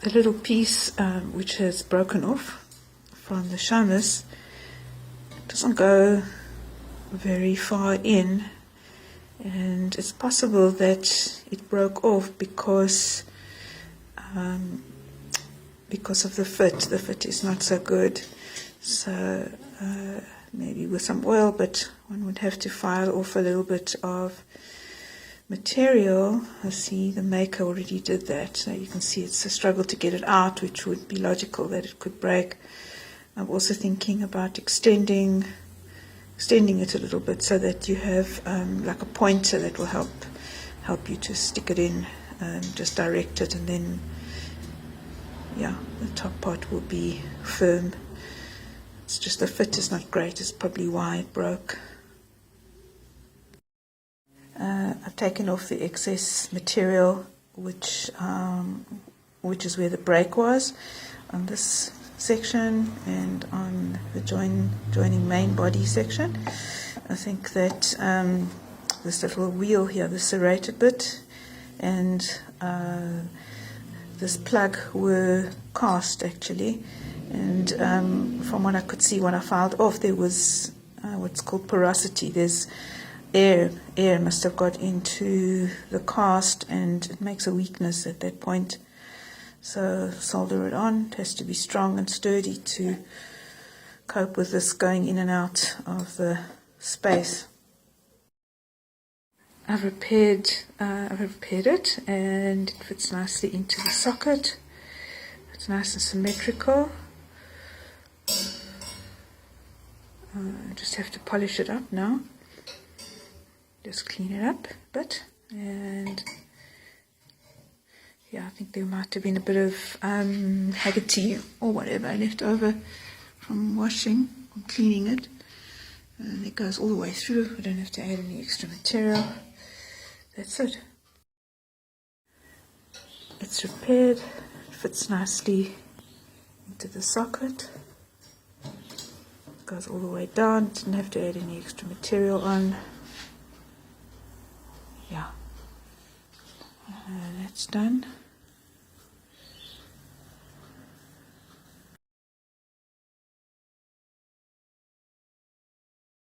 the little piece which has broken off from the Shammos doesn't go very far in, and it's possible that it broke off because of the fit. The fit is not so good, so maybe with some oil, but one would have to file off a little bit of material. I see the maker already did that, so you can see it's a struggle to get it out, which would be logical that it could break. I'm also thinking about extending it a little bit so that you have like a pointer that will help you to stick it in, just direct it, and then yeah, the top part will be firm. It's just the fit is not great, it's probably why it broke. I've taken off the excess material, which is where the break was, on this section and on the joining main body section. I think that this little wheel here, the serrated bit, and this plug were cast actually, and from what I could see when I filed off, there was what's called porosity. There's air must have got into the cast, and it makes a weakness at that point. So solder it on. It has to be strong and sturdy to cope with this going in and out of the space. I've repaired it, and it fits nicely into the socket. It's nice and symmetrical. I just have to polish it up now. Just clean it up a bit, and yeah, I think there might have been a bit of haggerty or whatever left over from washing or cleaning it. And it goes all the way through. I don't have to add any extra material. That's it. It's repaired. It fits nicely into the socket. It goes all the way down. Didn't have to add any extra material on. Yeah. That's done.